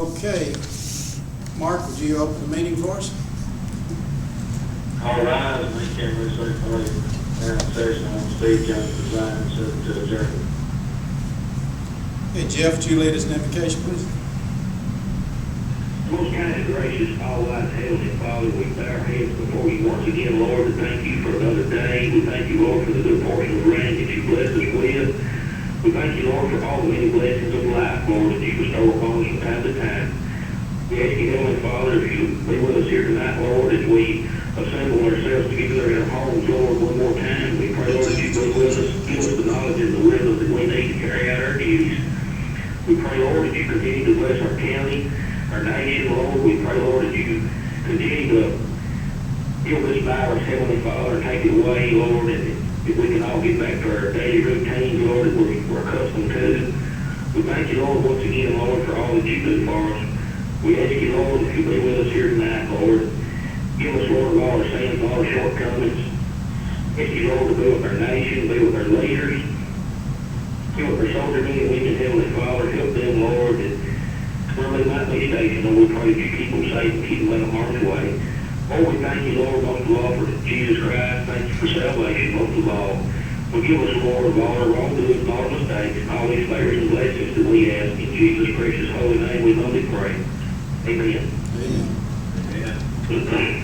Okay, Mark, would you open the meeting for us? All rise and make cameras safe for you. Now, session on stage, Jones presiding, subject to adjournment. Hey, Jeff, would you lead us in invocation, please? Most kind and gracious, all-wise Heavenly Father, we bow our heads before you once again, Lord, to thank you for another day. We thank you, Lord, for the good portion of rain that you blessed us with. We thank you, Lord, for all the many blessings of life, Lord, that you bestow upon us from time to time. We ask you, Heavenly Father, if you be with us here tonight, Lord, as we assemble ourselves together in our homes, Lord, one more time. We pray, Lord, that you be with us, give us the knowledge and the wisdom that we need to carry out our duties. We pray, Lord, that you continue to bless our county, our nation, Lord. We pray, Lord, that you continue to heal this virus, Heavenly Father, take it away, Lord, and if we can all get back to our daily routines, Lord, that we're accustomed to. We thank you, Lord, once again, Lord, for all that you do for us. We ask you, Lord, if you be with us here tonight, Lord, give us, Lord, of all our sins, all our shortcomings. Ask you, Lord, to be with our nation, be with our leaders, be with our soldier men and women, Heavenly Father, help them, Lord, that where they might be stationed, Lord, we pray that you keep them safe and keep them out of harm's way. Lord, we thank you, Lord, most of all for Jesus Christ. Thank you for salvation, most of all. Forgive us, Lord, of all our wrongdoings and all our mistakes, and all these favors and blessings that we ask. In Jesus' precious holy name, we humbly pray. Amen. Amen.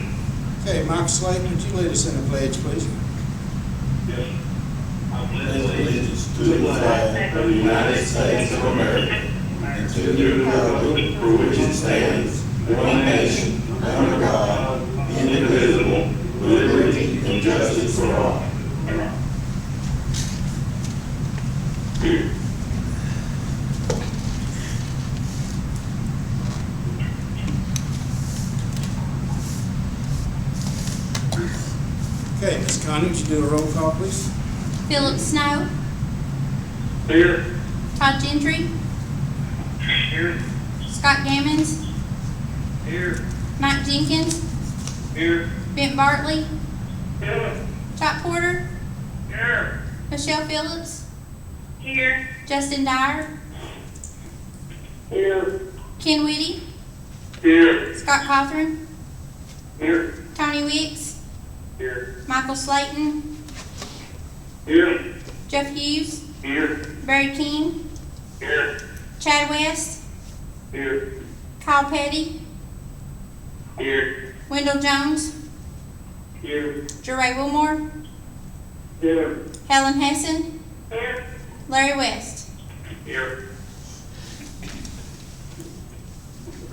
Okay, Michael Slayton, would you lead us in the pledge, please? Yes. I pledge allegiance to the flag of the United States of America and to the republic for which it stands, one nation, under God, indivisible, with liberty and justice for all. Okay, Ms. Connie, would you do a roll call, please? Philip Snow, Here. Todd Gentry, Here. Scott Gammons, Here. Mike Jenkins, Here. Bent Bartley, Here. Chop Porter, Here. Michelle Phillips, Here. Justin Dyer, Here. Ken Whitty, Here. Scott Cothran, Here. Tony Wicks, Here. Michael Slayton, Here. Jeff Hughes, Here. Barry King, Here. Chad West, Here. Kyle Petty, Here. Wendell Jones, Here. Jeray Wilmore, Here. Helen Hessen, Here. Larry West. Here.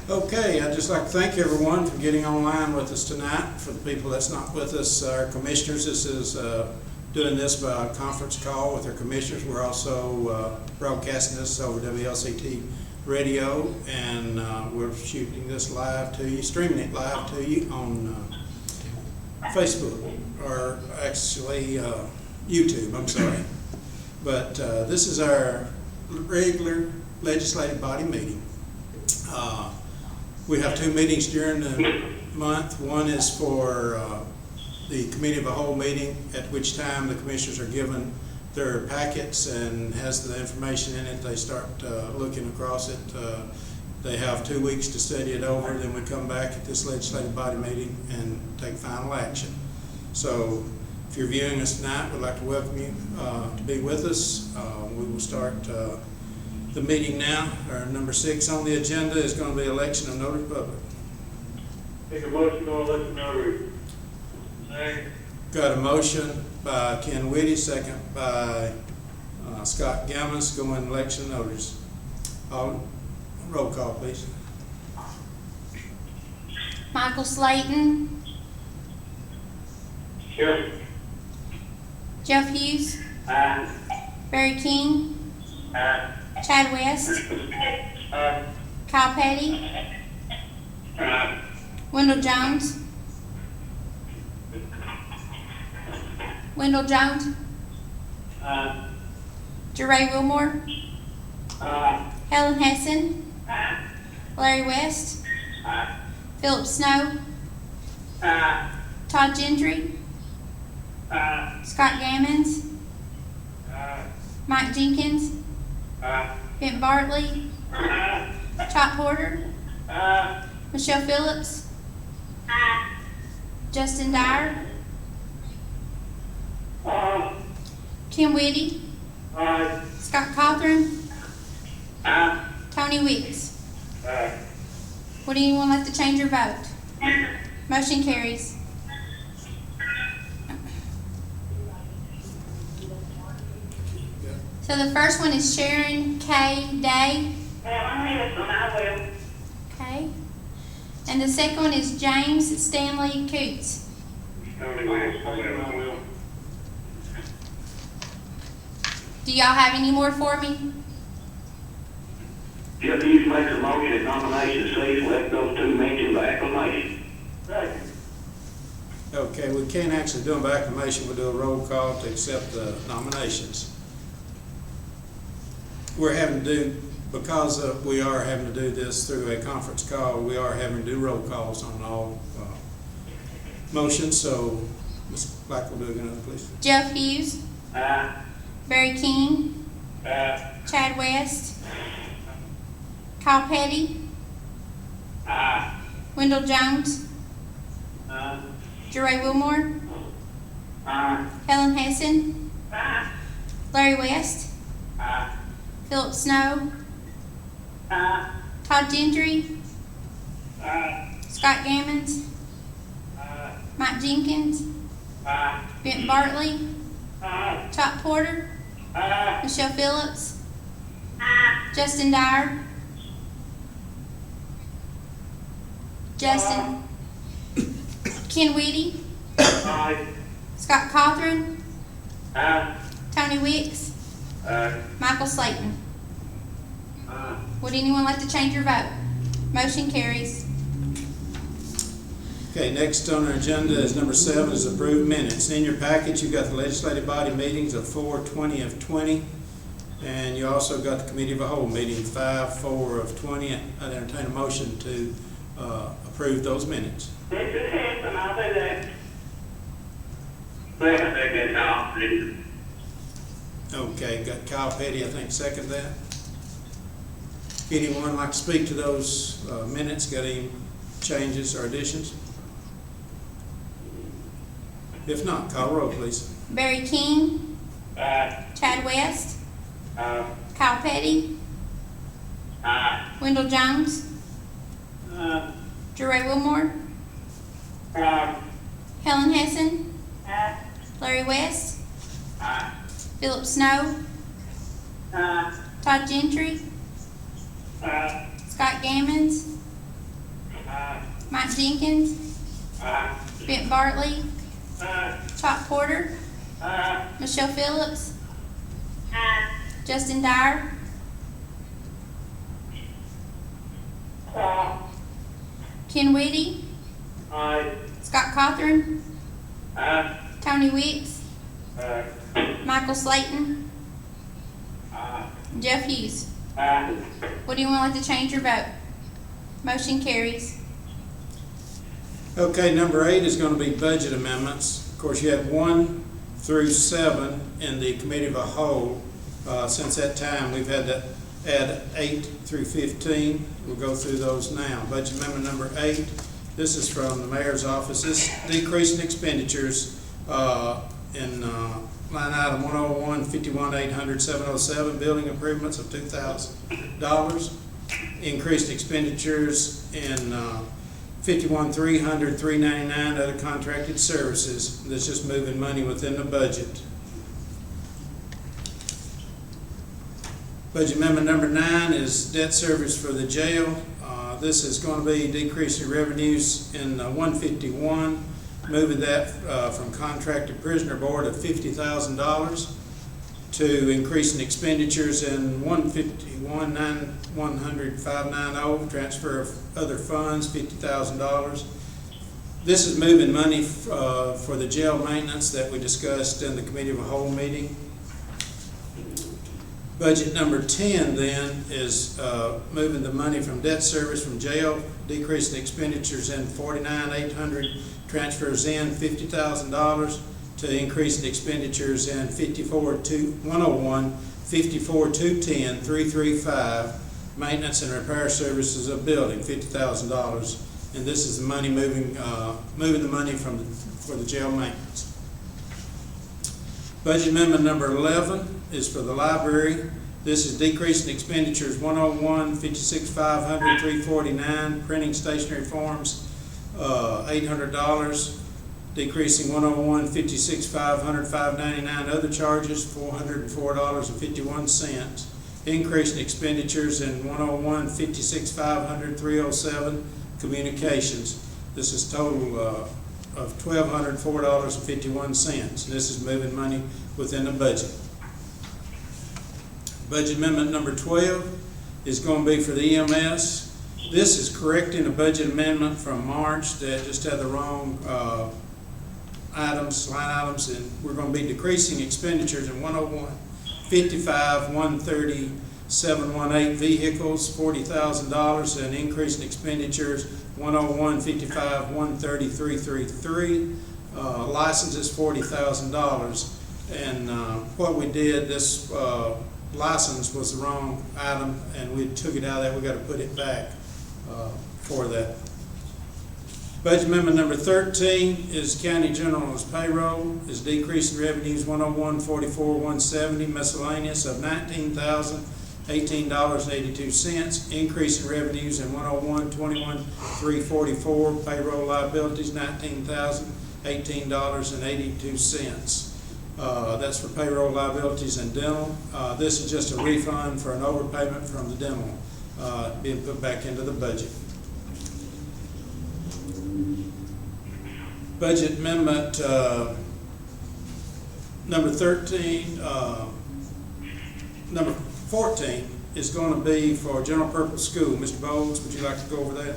Okay, I'd just like to thank everyone for getting online with us tonight. For the people that's not with us, our commissioners, this is doing this by a conference call with our commissioners. We're also broadcasting this over WLCT radio, and we're shooting this live to you, streaming it live to you on Facebook, or actually YouTube, I'm sorry. But this is our regular legislative body meeting. We have two meetings during the month. One is for the committee of the whole meeting, at which time the commissioners are given their packets and has the information in it. They start looking across it. They have 2 weeks to study it over. Then we come back at this legislative body meeting and take final action. So if you're viewing us tonight, we'd like to welcome you to be with us. We will start the meeting now. Our number 6 on the agenda is going to be election of notary public. Make a motion on election notary. Second. Got a motion by Ken Whitty, second by Scott Gammons, going election notaries. Roll call, please. Michael Slayton, Here. Jeff Hughes, Aye. Barry King, Aye. Chad West, Aye. Kyle Petty, Aye. Wendell Jones, Aye. Jeray Wilmore, Aye. Helen Hessen, Aye. Larry West, Aye. Philip Snow, Aye. Todd Gentry, Aye. Scott Gammons, Aye. Mike Jenkins, Aye. Bent Bartley, Aye. Chop Porter, Michelle Phillips, Justin Dyer, Tim Whitty, Scott Cawthorn, Tony Weeks. Would anyone like to change your vote? Motion carries. So the first one is Sharon K. Day. Okay. And the second one is James Stanley Coots. Do y'all have any more for me? Jeff Hughes makes a motion that nomination C, select those two mentioned by acclamation. Okay, we can't actually do them by acclamation, we'll do a roll call to accept the nominations. We're having to do, because we are having to do this through a conference call, we are having to do roll calls on all motions, so Ms. Black will do it again, please. Jeff Hughes, Barry King, Chad West, Kyle Petty, Wendell Jones, Jeray Wilmore, Helen Hessen, Larry West, Philip Snow, Todd Gentry, Scott Gammons, Mike Jenkins, Bent Bartley, Chop Porter, Michelle Phillips, Justin Dyer, Justin, Ken Whitty, Scott Cawthorn, Tony Wicks, Michael Slayton. Would anyone like to change your vote? Motion carries. Okay, next on our agenda is number 7 is approved minutes. In your package, you've got the legislative body meetings of 4/20/20, and you also got the committee of the whole meeting 5/4/20. I'd entertain a motion to approve those minutes. This is Hanson, I'll do that. Second, I'll Okay, got Kyle Petty, I think, second that. Anyone like to speak to those minutes? Got any changes or additions? If not, call roll, please. Barry King, Chad West, Kyle Petty, Wendell Jones, Jeray Wilmore, Helen Hessen, Larry West, Philip Snow, Todd Gentry, Scott Gammons, Mike Jenkins, Bent Bartley, Chop Porter, Michelle Phillips, Justin Dyer, Ken Whitty, Scott Cawthorn, Tony Wicks, Michael Slayton, Jeff Hughes. Would anyone like to change your vote? Motion carries. Okay, number 8 is going to be budget amendments. Of course, you had 1 through 7 in the committee of a whole. Since that time, we've had to add 8 through 15. We'll go through those now. Budget amendment number 8. This is from the mayor's office. This decrease in expenditures in line item 101, 51,800, 707, building improvements of $2,000. Increased expenditures in 51,300, 399 other contracted services. That's just moving money within the budget. Budget amendment number 9 is debt service for the jail. This is going to be decreasing revenues in 151, moving that from contracted prisoner board of $50,000 to increasing expenditures in 151, 100, 590, transfer of other funds, $50,000. This is moving money for the jail maintenance that we discussed in the committee of a whole meeting. Budget number 10 then is moving the money from debt service from jail, decreasing expenditures in 49,800, transfers in $50,000 to increasing expenditures in 101, 54,210, 335 maintenance and repair services of building, $50,000. And this is the money moving the money for the jail maintenance. Budget amendment number 11 is for the library. This is decreasing expenditures 101, 56,500, 349, printing stationery forms, $800, decreasing 101, 56,500, 599, other charges, $404.51, increasing expenditures in 101, 56,500, 307, communications. This is total of $1,204.51. This is moving money within the budget. Budget amendment number 12 is going to be for the EMS. This is correcting a budget amendment from March that just had the wrong line items, and we're going to be decreasing expenditures in 101, 55, 130, 718 vehicles, $40,000, and increasing expenditures 101, 55, 130, 333, licenses $40,000. And what we did, this license was the wrong item, and we took it out of that. We got to put it back for that. Budget amendment number 13 is county general's payroll, is decreasing revenues 101, 44, 170, miscellaneous of $19,018.82, increase in revenues in 101, 21, 344, payroll liabilities $19,018.82. That's for payroll liabilities and dental. This is just a refund for an overpayment from the dental being put back into the budget. Budget amendment number 13, number 14 is going to be for general purpose school. Mr. Bowles, would you like to go over that?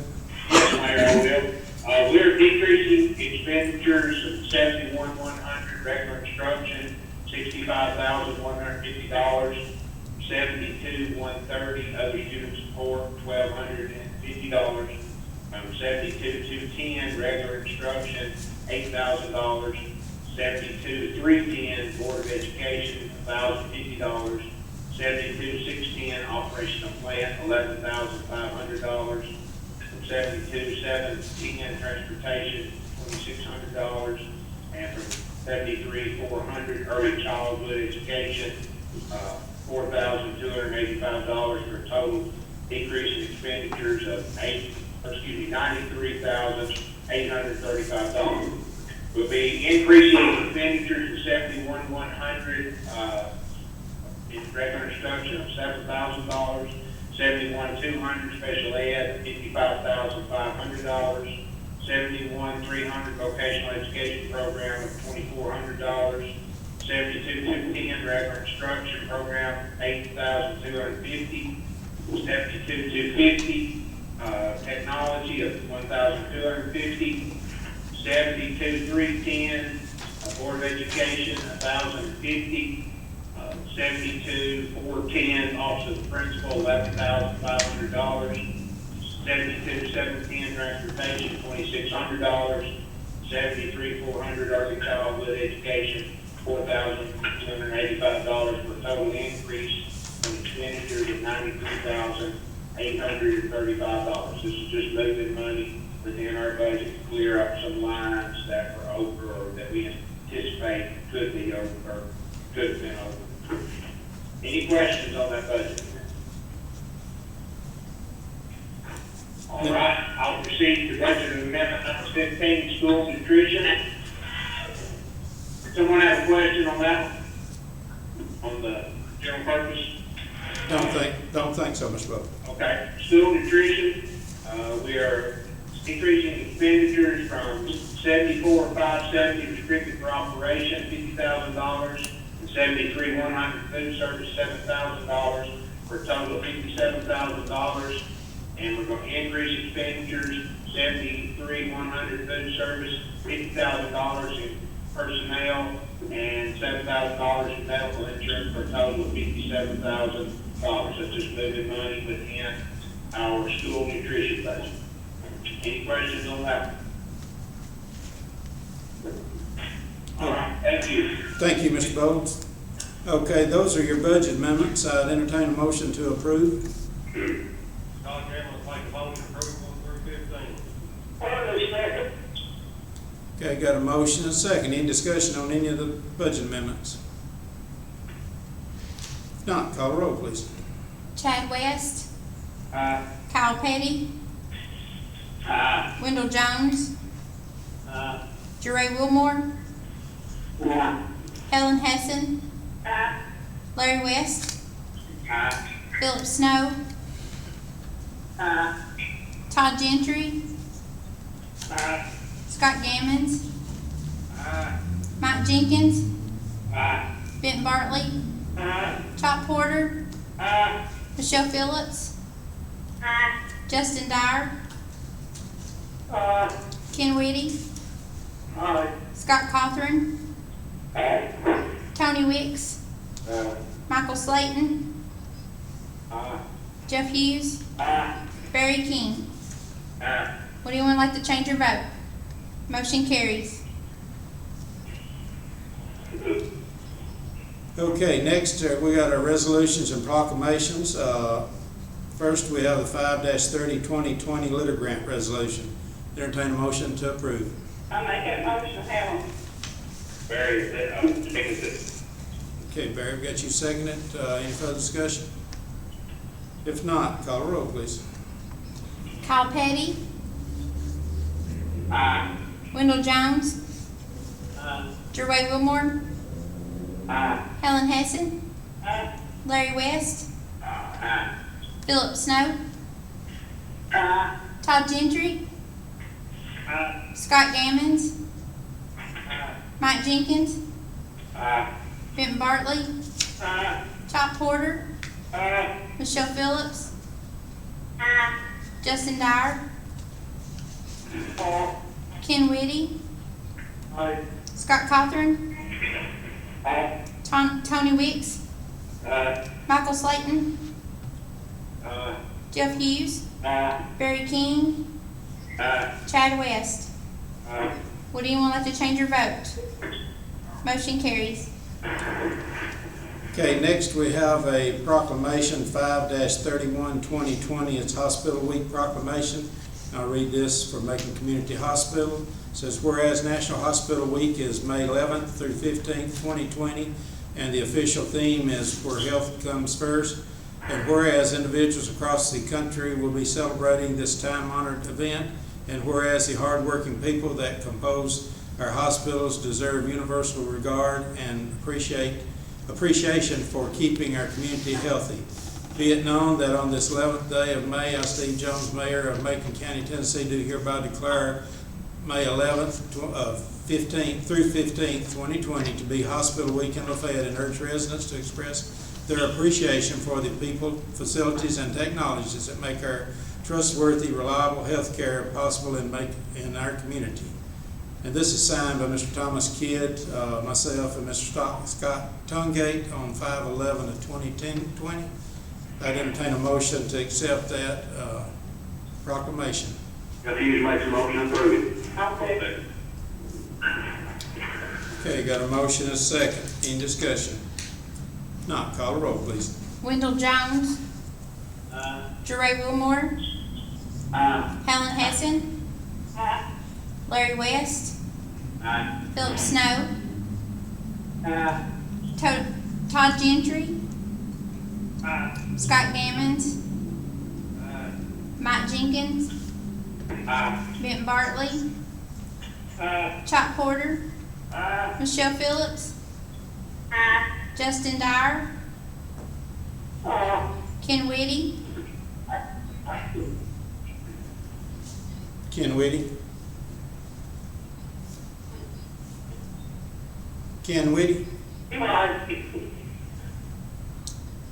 Yes, Mayor, I will. We're decreasing expenditures of $71,100, regular instruction, $65,150, $72,130, other student support, $1,250, $72,210, regular instruction, $8,000, $72,310, Board of Education, $1,050, $72,610, operational plant, $11,500, $72,710, transportation, $2,600, and from $73,400, early childhood education, $4,285 for a total decrease in expenditures of $93,835. We'll be increasing expenditures to $71,100 in regular instruction of $7,000, $71,200 special ed, $55,500, $71,300 vocational education program of $2,400, $72,210 regular instruction program, $8,250, $72,250 technology of $1,250, $72,310 Board of Education, $1,050, $72,410 Office of the Principal, $11,500, $72,710 transportation, $2,600, $73,400 early childhood education, $4,285 for a total increase in expenditures of $93,835. This is just moving money within our budget to clear up some lines that were over or that we anticipate could be over or could have been over. Any questions on that budget? All right, I'll proceed to budget amendment number 15, school nutrition. Someone have a question on that one? On the general purpose? Don't think so, Mr. Bowles. Okay, school nutrition, we are increasing expenditures from $74,570 restricted for operation, $50,000, and $73,100 food service, $7,000, for a total of $57,000. And we're going to increase expenditures, $73,100 food service, $50,000 in personnel, and $7,000 in medical insurance, for a total of $57,000. That's just moving money within our school nutrition budget. Any questions on that? All right, thank you. Thank you, Mr. Bowles. Okay, those are your budget amendments. I'd entertain a motion to approve. Scott Cameron, make a motion approval of 315. Second. Okay, got a motion and a second. Any discussion on any of the budget amendments? If not, call the roll, please. Chad West, Aye. Kyle Petty, Aye. Wendell Jones, Aye. Jeray Wilmore, Aye. Helen Hessen, Aye. Larry West, Aye. Philip Snow, Aye. Todd Gentry, Aye. Scott Gammons, Aye. Mike Jenkins, Aye. Benton Bartley, Aye. Chop Porter, Aye. Michelle Phillips, Aye. Justin Dyer, Aye. Ken Whitty, Aye. Scott Cawthorn, Aye. Tony Wicks, Aye. Michael Slayton, Aye. Jeff Hughes, Aye. Barry King. Aye. Would anyone like to change your vote? Motion carries. Okay, next, we got our resolutions and proclamations. First, we have the 5-30-2020 litter grant resolution. Entertain a motion to approve. I make that motion, Helen. Barry, second it. Okay, Barry, we got you seconded. Any further discussion? If not, call the roll, please. Kyle Petty, Aye. Wendell Jones, Aye. Jeray Wilmore, Aye. Helen Hessen, Aye. Larry West, Aye. Philip Snow, Aye. Todd Gentry, Aye. Scott Gammons, Aye. Mike Jenkins, Aye. Benton Bartley, Aye. Chop Porter, Aye. Michelle Phillips, Aye. Justin Dyer, Aye. Ken Whitty, Aye. Scott Cawthorn, Aye. Tony Wicks, Aye. Michael Slayton, Aye. Jeff Hughes, Aye. Barry King, Aye. Chad West. Aye. Would anyone like to change your vote? Motion carries. Okay, next we have a proclamation 5-31-2020. It's Hospital Week proclamation. I'll read this for Macon Community Hospital. It says, whereas National Hospital Week is May 11th through 15th, 2020, and the official theme is where health comes first. And whereas individuals across the country will be celebrating this time-honored event, and whereas the hardworking people that compose our hospitals deserve universal regard and appreciation for keeping our community healthy. Be it known that on this 11th day of May, I, Steve Jones, Mayor of Macon County, Tennessee, do hereby declare May 11th through 15th, 2020 to be Hospital Week in Lafayette, and urge residents to express their appreciation for the people, facilities, and technologies that make our trustworthy, reliable health care possible in our community. And this is signed by Mr. Thomas Kidd, myself, and Mr. Scott Tungate on 5/11 of 2020. I'd entertain a motion to accept that proclamation. Got Hughes makes a motion to approve it. I'll take it. Okay, got a motion and a second. Any discussion? Not, call the roll, please. Wendell Jones, Aye. Jeray Wilmore, Aye. Helen Hessen, Aye. Larry West, Aye. Philip Snow, Aye. Todd Gentry, Aye. Scott Gammons, Aye. Mike Jenkins, Aye. Benton Bartley, Aye. Chop Porter, Aye. Michelle Phillips, Aye. Justin Dyer, Aye. Ken Whitty, Ken Whitty. Ken Whitty. Aye.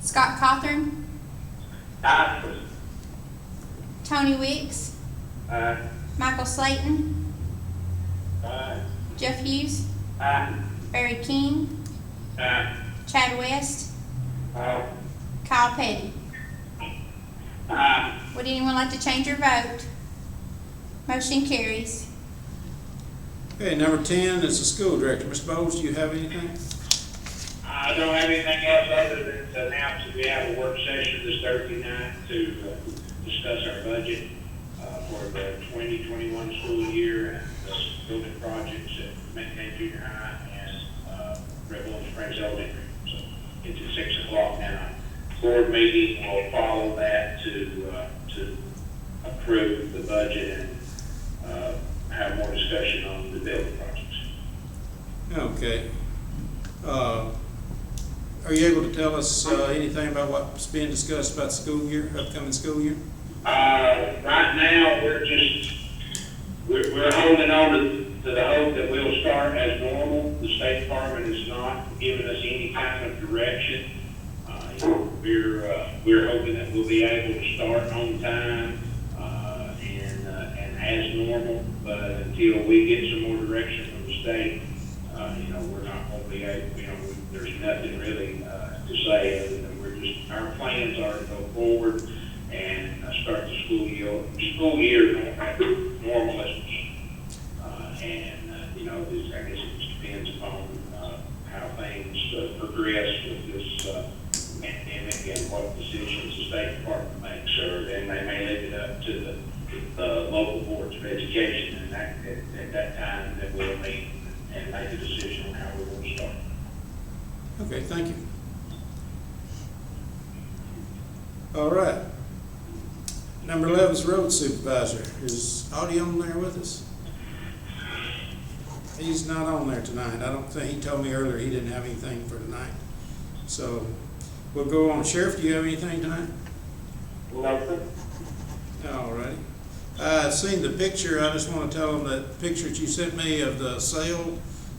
Scott Cawthorn, Aye. Tony Wicks, Aye. Michael Slayton, Aye. Jeff Hughes, Aye. Barry King, Aye. Chad West, Aye. Kyle Petty. Aye. Would anyone like to change your vote? Motion carries. Okay, number 10 is the school director. Mr. Bowles, do you have anything? I don't have anything else other than to announce that we have a work session this Thursday night to discuss our budget for the 2021 school year and the building projects at Macon Junior High and Red Bull Springs Elementary. So it's at 6 o'clock now. Board meeting will follow that to approve the budget and have more discussion on the building projects. Okay. Are you able to tell us anything about what's being discussed about the school year, upcoming school year? Right now, we're holding on to the hope that we'll start as normal. The State Department has not given us any kind of direction. We're hoping that we'll be able to start on time and as normal. But until we get some more direction from the state, we're not going to be able. There's nothing really to say other than our plans are to go forward and start the school year normal as we can. I guess it just depends upon how things progress with this pandemic and what decisions the State Department makes, or then they may leave it up to the local boards of education, and at that time that we'll meet and make a decision on how we want to start. Okay, thank you. All right. Number 11 is road supervisor. Is Audie on there with us? He's not on there tonight. I don't think, he told me earlier he didn't have anything for tonight. So we'll go on. Sheriff, do you have anything tonight? Nothing. All righty. I seen the picture. I just want to tell them that picture that you sent me of the sail,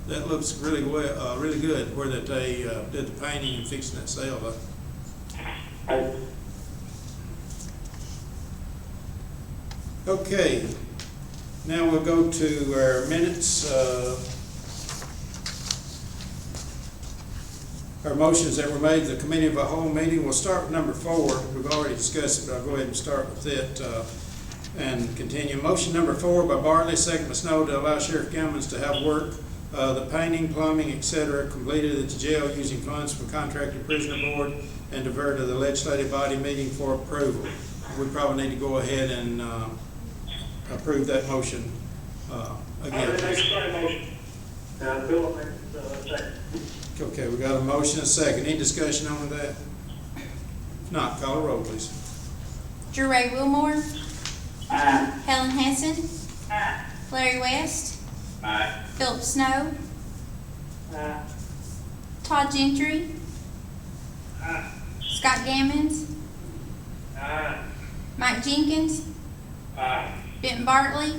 that looks really well, really good, where that they did the painting and fixing that sail up. Okay, now we'll go to our minutes. Our motions that were made at the committee of a whole meeting. We'll start with number 4. We've already discussed it, but I'll go ahead and start with it and continue. Motion number 4 by Bartley, second by Snow, to allow Sheriff Gammons to have work, the painting, plumbing, etc., completed at the jail using funds from contracted prisoner board and divert to the legislative body meeting for approval. We probably need to go ahead and approve that motion again. Motion. Bill makes second. Okay, we got a motion and a second. Any discussion on that? If not, call a roll, please. Jeray Wilmore, Aye. Helen Hanson, Aye. Larry West, Aye. Philip Snow, Aye. Todd Gentry, Aye. Scott Gammons, Aye. Mike Jenkins, Aye. Benton Bartley,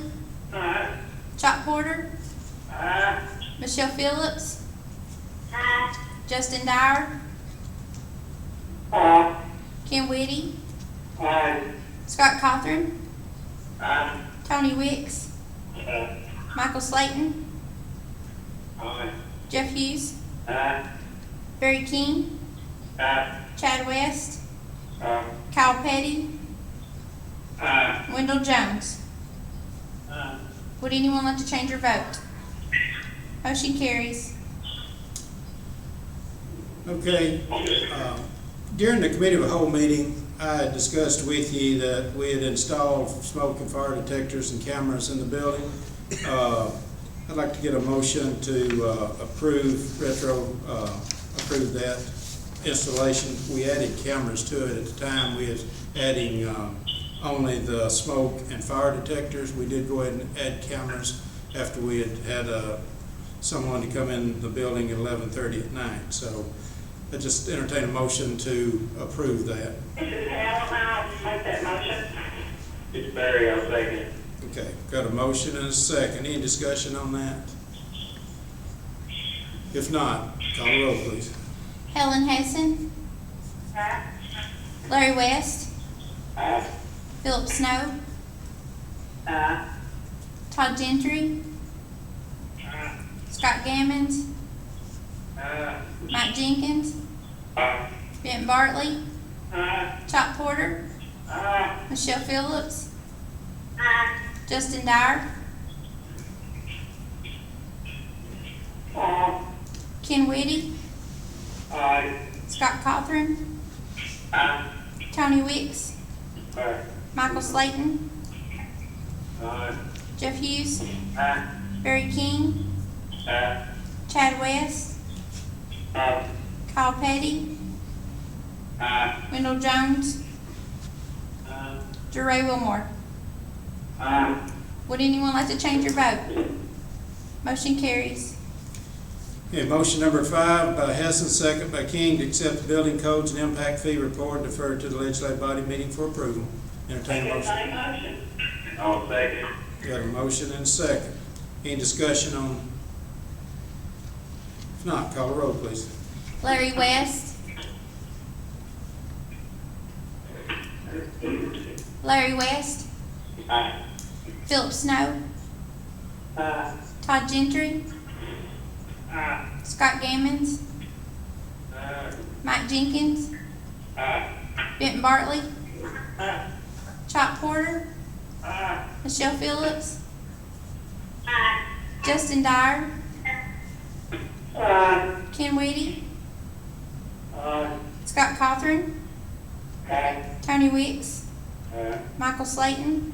Aye. Chuck Porter, Aye. Michelle Phillips, Justin Dyer, Aye. Ken Whitty, Aye. Scott Cothran, Aye. Tony Wicks, Aye. Michael Slayton, Aye. Jeff Hughes, Aye. Barry King, Aye. Chad West, Aye. Kyle Petty, Aye. Wendell Jones. Aye. Would anyone like to change your vote? Motion carries. Okay, during the committee of a whole meeting, I had discussed with you that we had installed smoke and fire detectors and cameras in the building. I'd like to get a motion to approve that installation. We added cameras to it at the time. We was adding only the smoke and fire detectors. We did go ahead and add cameras after we had someone to come in the building at 11:30 at night. So I just entertain a motion to approve that. This is Helen, I'll make that motion. It's Barry, I'll second. Okay, got a motion and a second. Any discussion on that? If not, call the roll, please. Helen Hanson, Aye. Larry West, Aye. Philip Snow, Aye. Todd Gentry, Aye. Scott Gammons, Aye. Mike Jenkins, Aye. Benton Bartley, Aye. Chuck Porter, Aye. Michelle Phillips, Aye. Justin Dyer, Aye. Ken Whitty, Aye. Scott Cawthorn, Aye. Tony Wicks, Aye. Michael Slayton, Aye. Jeff Hughes, Aye. Barry King, Aye. Chad West, Aye. Kyle Petty, Aye. Wendell Jones, Aye. Jeray Wilmore. Aye. Would anyone like to change your vote? Motion carries. Okay, motion number 5 by Hessen, second by King, to accept the building codes and impact fee report and defer to the legislative body meeting for approval. Entertain a motion. Same motion. I'll second. Got a motion and a second. Any discussion on? If not, call a roll, please. Larry West, Larry West, Aye. Philip Snow, Aye. Todd Gentry, Aye. Scott Gammons, Aye. Mike Jenkins, Aye. Benton Bartley, Aye. Chop Porter, Aye. Michelle Phillips, Aye. Justin Dyer, Aye. Ken Whitty, Aye. Scott Cawthorn, Aye. Tony Wicks, Aye. Michael Slayton,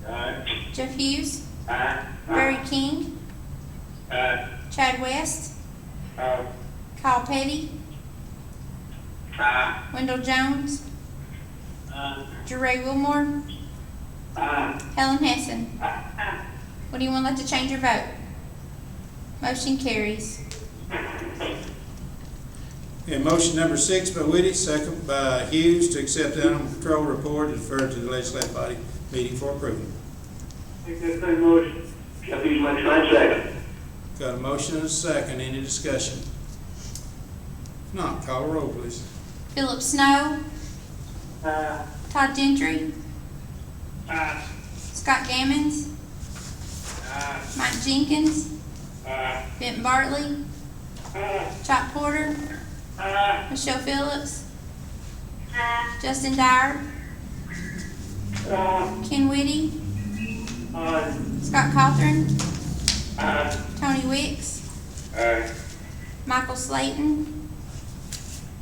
Aye. Jeff Hughes, Aye. Barry King, Aye. Chad West, Aye. Kyle Petty, Aye. Wendell Jones, Aye. Jeray Wilmore, Aye. Helen Hessen. Aye. Would anyone like to change your vote? Motion carries. Okay, motion number 6 by Whitty, second by Hughes, to accept the animal control report and defer to the legislative body meeting for approval. Make that same motion. Jeff Hughes makes my second. Got a motion and a second. Any discussion? If not, call a roll, please. Philip Snow, Aye. Todd Gentry, Aye. Scott Gammons, Aye. Mike Jenkins, Aye. Benton Bartley, Aye. Chop Porter, Aye. Michelle Phillips, Aye. Justin Dyer, Aye. Ken Whitty, Aye. Scott Cawthorn, Aye. Tony Wicks, Aye. Michael Slayton,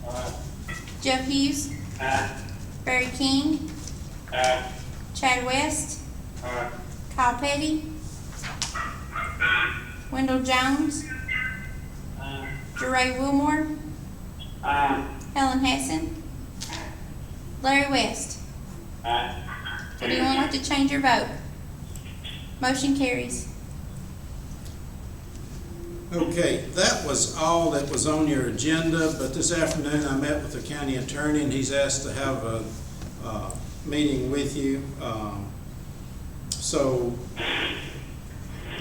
Aye. Jeff Hughes, Aye. Barry King, Aye. Chad West, Aye. Kyle Petty, Wendell Jones, Aye. Jeray Wilmore, Aye. Helen Hessen, Larry West. Aye. Would anyone like to change your vote? Motion carries. Okay, that was all that was on your agenda, but this afternoon I met with the county attorney and he's asked to have a meeting with you. So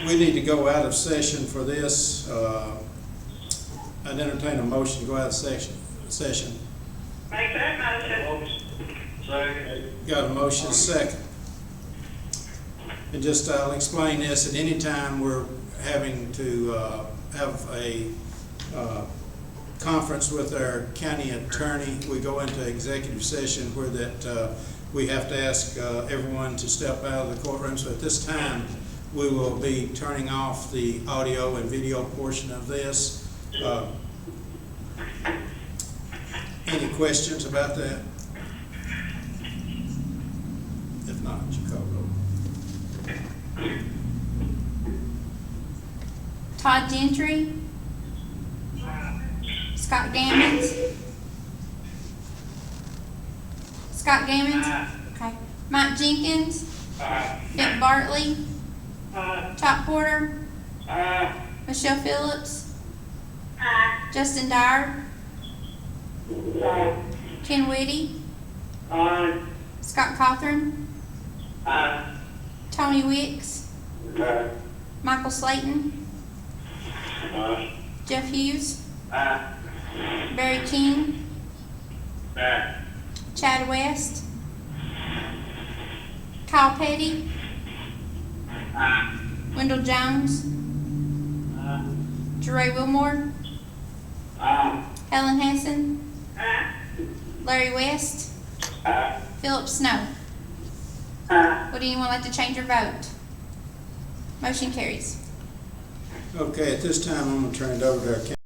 we need to go out of session for this. I'd entertain a motion to go out of session. Make that motion. Second. Got a motion, second. And just, I'll explain this, at any time we're having to have a conference with our county attorney, we go into executive session where that we have to ask everyone to step out of the courtroom. So at this time, we will be turning off the audio and video portion of this. Any questions about that? If not, you call roll. Todd Gentry, Scott Gammons, Scott Gammons, okay. Mike Jenkins, Aye. Benton Bartley, Aye. Chop Porter, Aye. Michelle Phillips, Aye. Justin Dyer, Aye. Ken Whitty, Aye. Scott Cawthorn, Aye. Tony Wicks, Aye. Michael Slayton, Aye. Jeff Hughes, Aye. Barry King, Aye. Chad West, Kyle Petty, Aye. Wendell Jones, Aye. Jeray Wilmore, Aye. Helen Hessen, Aye. Larry West, Aye. Philip Snow. Aye. Would anyone like to change your vote? Motion carries. Okay, at this time, I'm gonna turn it over to our county